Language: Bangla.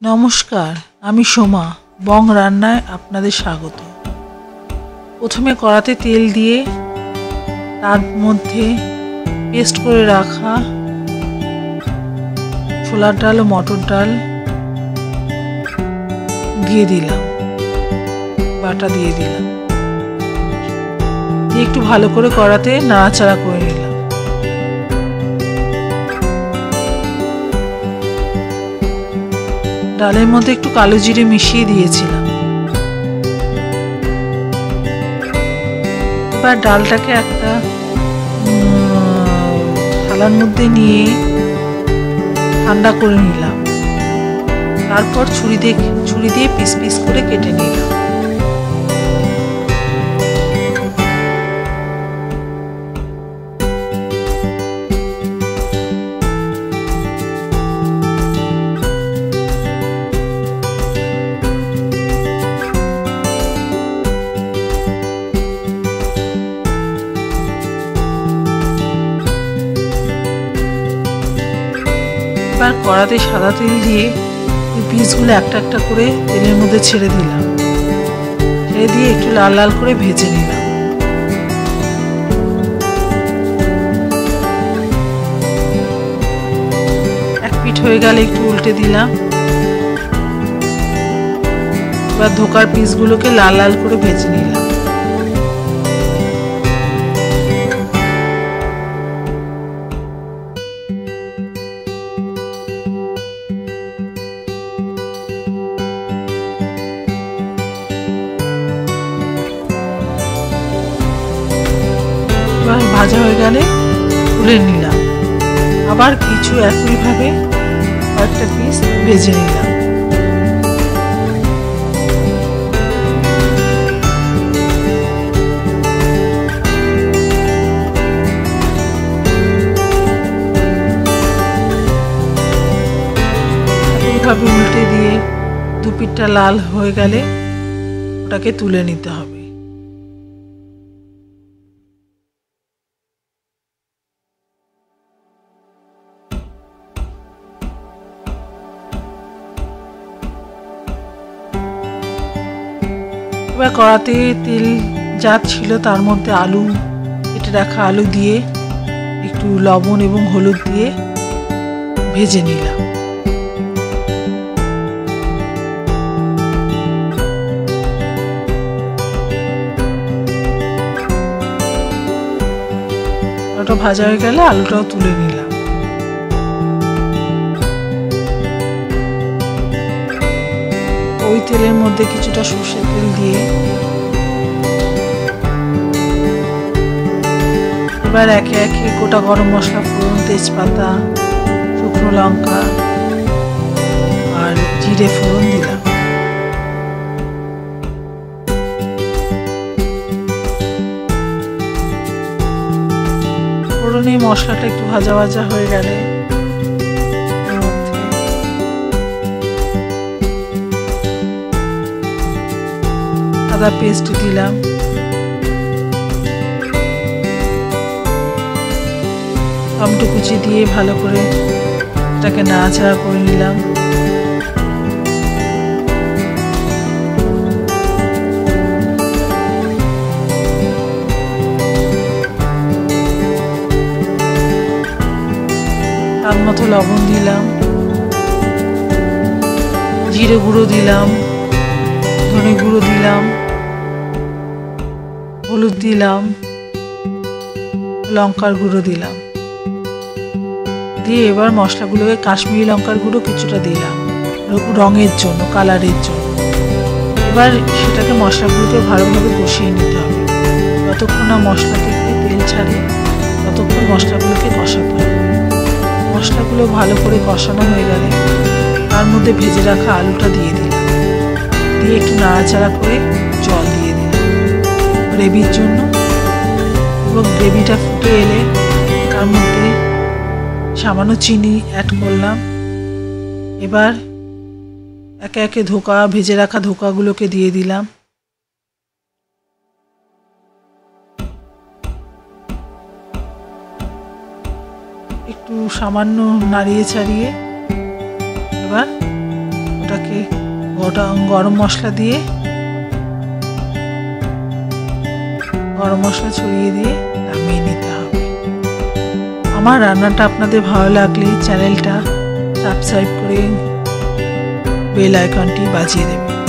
নমস্কার, আমি সোমা। বং রান্নায় আপনাদের স্বাগত। প্রথমে কড়াতে তেল দিয়ে তার মধ্যে পেস্ট করে রাখা ছোলার ডাল ও মটর ডাল দিয়ে দিলাম, বাটা দিয়ে দিলাম, দিয়ে একটু ভালো করে কড়াতে নাড়াচাড়া করে নিলাম। ডালের মধ্যে একটু কালো জিরে মিশিয়ে দিয়েছিলাম। এবার ডালটাকে একটা থালার মধ্যে নিয়ে ঠান্ডা করে নিলাম। তারপর ছুরি দিয়ে পিস পিস করে কেটে নিলাম। এবার কড়াতে সাদা তেল দিয়ে পিসগুলো একটা একটা করে তেলের মধ্যে ছেড়ে দিলাম। ছেড়ে দিয়ে একটু লাল লাল করে ভেজে নিলাম। এক পিঠ হয়ে গেলে একটু উল্টে দিলাম। এবার ধোকার পিসগুলোকে লাল লাল করে ভেজে নিলাম। ভাজা হয়ে গেলে তুলে নিলাম। আবার কিছু একইভাবে কয়েকটা পিস ভেজে নিলাম। একইভাবে উল্টে দিয়ে দু পিঠটা লাল হয়ে গেলে ওটাকে তুলে নিতে হবে। এবার কড়াতে তেল যা ছিল তার মধ্যে আলু, কেটে রাখা আলু দিয়ে একটু লবণ এবং হলুদ দিয়ে ভেজে নিলাম। ওটা ভাজা হয়ে গেলে আলুটাও তুলে নিলাম। ওই তেলের মধ্যে কিছুটা সর্ষের তেল দিয়ে এবার একে একে গোটা গরম মশলা ফোড়ন, তেজপাতা, শুকনো লঙ্কা আর জিরে ফোড়ন দিলাম। ফোড়নে মশলাটা একটু ভাজা ভাজা হয়ে গেলে আদা পেস্ট দিলাম। টমেটো কুচি দিয়ে ভালো করে এটাকে নাড়াচাড়া করে নিলাম। তার মতো লবণ দিলাম, জিরে গুঁড়ো দিলাম, ধনে গুঁড়ো দিলাম, হলুদ দিলাম, লঙ্কার গুঁড়ো দিলাম। দিয়ে এবার মশলাগুলোকে কাশ্মীরি লঙ্কার গুঁড়ো কিছুটা দিলাম রঙের জন্য, কালারের জন্য। এবার সেটাকে মশলাগুলোকে ভালোভাবে কষিয়ে নিতে হবে। যতক্ষণ না মশলা থেকে তেল ছাড়ে ততক্ষণ মশলাগুলোকে কষাতে হবে। মশলাগুলো ভালো করে কষানো হয়ে গেলে তার মধ্যে ভেজে রাখা আলুটা দিয়ে দিলাম। দিয়ে একটু নাড়াচাড়া করে জল দিয়ে দিলাম গ্রেভির জন্য। এবং গ্রেভিটা ফুটে এলে তার মধ্যে সামান্য চিনি অ্যাড করলাম। এবার একে একে ভেজে রাখা ধোকাগুলোকে দিয়ে দিলাম। একটু সামান্য নাড়িয়ে ছাড়িয়ে এবার ওটা ওটাকে গরম মশলা দিয়ে গরম মশলা ছড়িয়ে দিয়ে নামিয়ে নিতে হবে। আমার রান্নাটা আপনাদের ভালো লাগলে চ্যানেলটা সাবস্ক্রাইব করে বেল আইকনটি বাজিয়ে দেবেন।